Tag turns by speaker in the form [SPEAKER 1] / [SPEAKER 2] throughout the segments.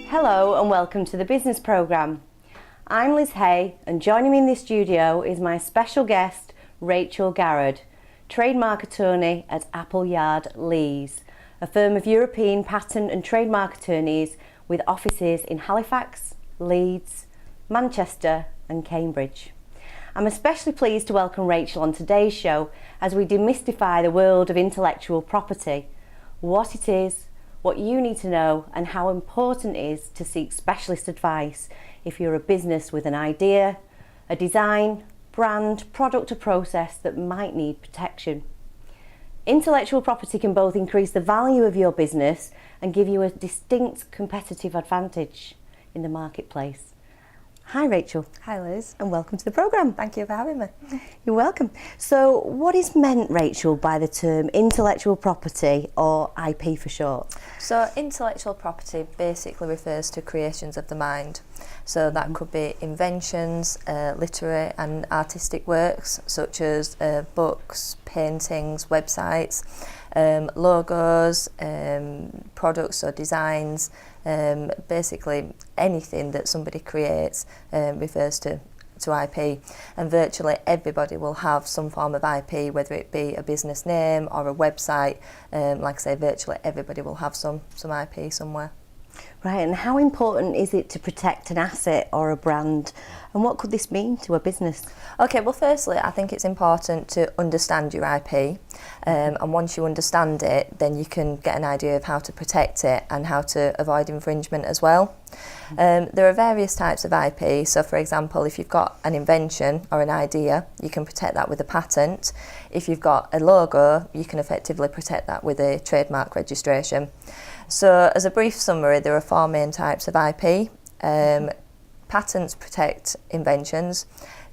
[SPEAKER 1] Hello and welcome to the business programme. I'm Liz Hay and joining me in the studio is my special guest Rachel Garrod, trademark attorney at Appleyard Lees, a firm of European patent and trademark attorneys with offices in Halifax, Leeds, Manchester and Cambridge. I'm especially pleased to welcome Rachel on today's show as we demystify the world of intellectual property, what it is, what you need to know and how important it is to seek specialist advice if you're a business with an idea, a design, brand, product or process that might need protection. Intellectual property can both increase the value of your business and give you a distinct competitive advantage in the marketplace. Hi Rachel.
[SPEAKER 2] Hi Liz.
[SPEAKER 1] And welcome to the programme.
[SPEAKER 2] Thank you for having me.
[SPEAKER 1] You're welcome. So what is meant, Rachel, by the term intellectual property or IP for short?
[SPEAKER 2] So intellectual property basically refers to creations of the mind. So that could be inventions, literary and artistic works such as books, paintings, websites, logos, products or designs. Basically anything that somebody creates refers to IP, and virtually everybody will have some form of IP, whether it be a business name or a website. Like I say, virtually everybody will have some IP somewhere.
[SPEAKER 1] Right, and how important is it to protect an asset or a brand, and what could this mean to a business?
[SPEAKER 2] Okay, well firstly I think it's important to understand your IP, and once you understand it then you can get an idea of how to protect it and how to avoid infringement as well. There are various types of IP, so for example if you've got an invention or an idea you can protect that with a patent. If you've got a logo you can effectively protect that with a trademark registration. So as a brief summary, there are four main types of IP. Patents protect inventions,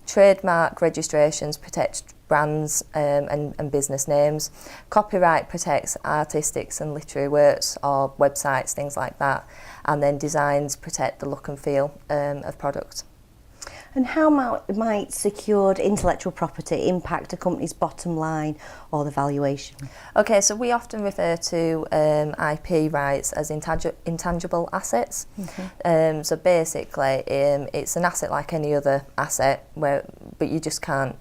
[SPEAKER 2] trademark registrations protect brands and business names, copyright protects artistic and literary works or websites, things like that, and then designs protect the look and feel of products.
[SPEAKER 1] And how might secured intellectual property impact a company's bottom line or the valuation?
[SPEAKER 2] Okay, so we often refer to IP rights as intangible assets. So basically it's an asset like any other asset, but you just can't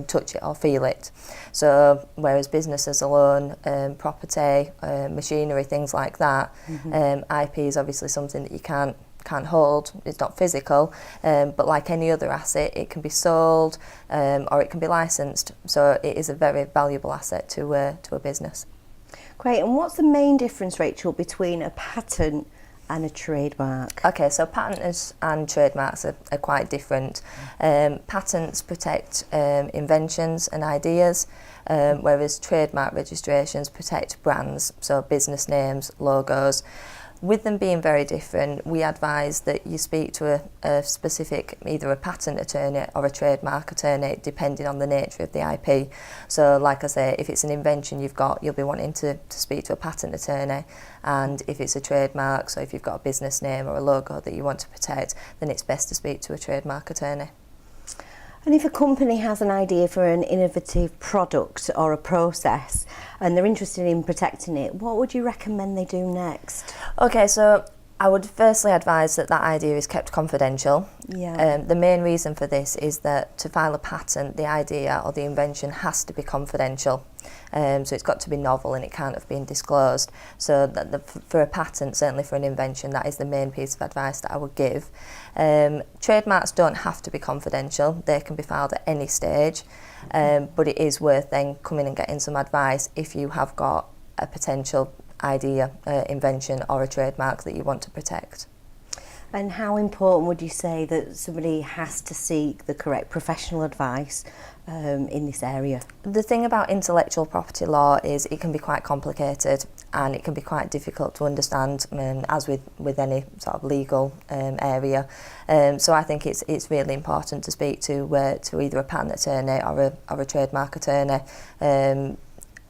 [SPEAKER 2] touch it or feel it. So whereas businesses alone, property, machinery, things like that, IP is obviously something that you can't hold. It's not physical, but like any other asset it can be sold or it can be licensed, so it is a very valuable asset to a business.
[SPEAKER 1] Great, and what's the main difference, Rachel, between a patent and a trademark?
[SPEAKER 2] Okay, so patents and trademarks are quite different. Patents protect inventions and ideas, whereas trademark registrations protect brands, so business names, logos. With them being very different, we advise that you speak to a specific, either a patent attorney or a trademark attorney, depending on the nature of the IP. So like I say, if it's an invention you'll be wanting to speak to a patent attorney, and if it's a trademark, so if you've got a business name or a logo that you want to protect, then it's best to speak to a trademark attorney.
[SPEAKER 1] And if a company has an idea for an innovative product or a process and they're interested in protecting it, what would you recommend they do next?
[SPEAKER 2] Okay, so I would firstly advise that idea is kept confidential.
[SPEAKER 1] Yeah.
[SPEAKER 2] The main reason for this is that to file a patent, the idea or the invention has to be confidential. So it's got to be novel and it can't have been disclosed. So for a patent, certainly for an invention, that is the main piece of advice that I would give. Trademarks don't have to be confidential. They can be filed at any stage, but it is worth then coming and getting some advice if you have got a potential idea, invention or a trademark that you want to protect.
[SPEAKER 1] And how important would you say that somebody has to seek the correct professional advice in this area?
[SPEAKER 2] The thing about intellectual property law is it can be quite complicated and it can be quite difficult to understand, as with any sort of legal area. So I think it's really important to speak to either a patent attorney or a trademark attorney.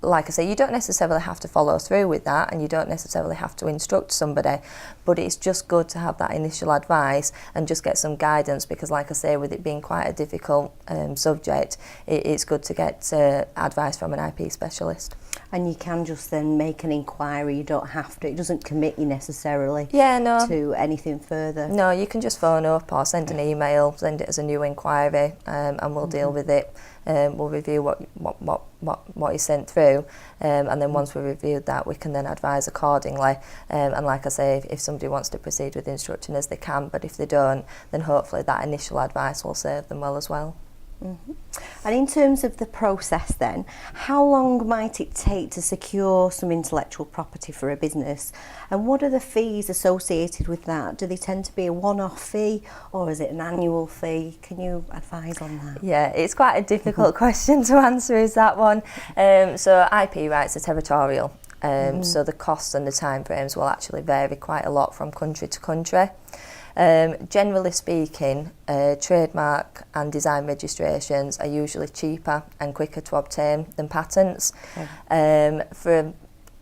[SPEAKER 2] like I say, you don't necessarily have to follow through with that, and you don't necessarily have to instruct somebody, but it's just good to have that initial advice and just get some guidance, because like I say, with it being quite a difficult subject, it's good to get advice from an IP specialist.
[SPEAKER 1] And you can just then make an inquiry, you don't have to, it doesn't commit you necessarily to anything further.
[SPEAKER 2] No, you can just phone up or send an email, send it as a new inquiry, and we'll deal with it. We'll review what is sent through, and then once we've reviewed that, we can then advise accordingly. And like I say, if somebody wants to proceed with instructing us, they can, but if they don't, then hopefully that initial advice will serve them well as well.
[SPEAKER 1] And in terms of the process then, how long might it take to secure some intellectual property for a business, and what are the fees associated with that? Do they tend to be a one-off fee, or is it an annual fee? Can you advise on that?
[SPEAKER 2] Yeah, it's quite a difficult question to answer, is that one. So IP rights are territorial, so the costs and the timeframes will actually vary quite a lot from country to country. Generally speaking, trademark and design registrations are usually cheaper and quicker to obtain than patents.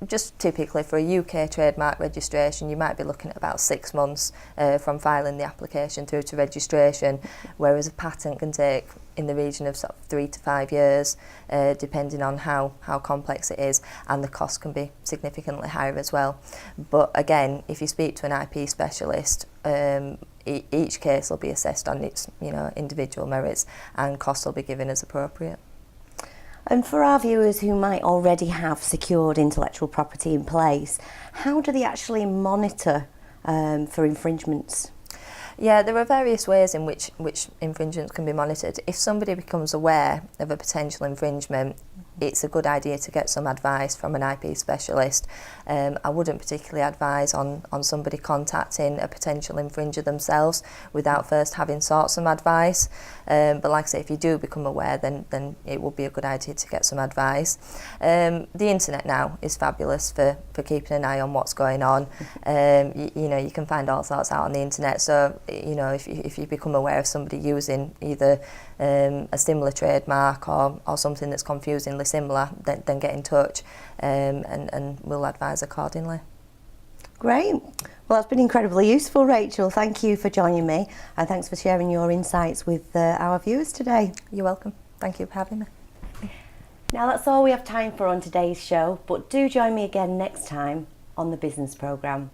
[SPEAKER 2] Just typically for a UK trademark registration, you might be looking at about 6 months from filing the application through to registration, whereas a patent can take in the region of sort of 3 to 5 years, depending on how complex it is, and the cost can be significantly higher as well. But again, if you speak to an IP specialist, each case will be assessed on its individual merits, and costs will be given as appropriate.
[SPEAKER 1] And for our viewers who might already have secured intellectual property in place, how do they actually monitor for infringements?
[SPEAKER 2] Yeah, there are various ways in which infringements can be monitored. If somebody becomes aware of a potential infringement, it's a good idea to get some advice from an IP specialist. I wouldn't particularly advise on somebody contacting a potential infringer themselves without first having sought some advice. But like I say, if you do become aware, then it will be a good idea to get some advice. The internet now is fabulous for keeping an eye on what's going on. You can find all sorts out on the internet. So if you become aware of somebody using either a similar trademark or something that's confusingly similar, then get in touch, and we'll advise accordingly.
[SPEAKER 1] Great. Well, that's been incredibly useful, Rachel. Thank you for joining me, and thanks for sharing your insights with our viewers today.
[SPEAKER 2] You're welcome. Thank you for having me.
[SPEAKER 1] Now, that's all we have time for on today's show, but do join me again next time on the Business Programme.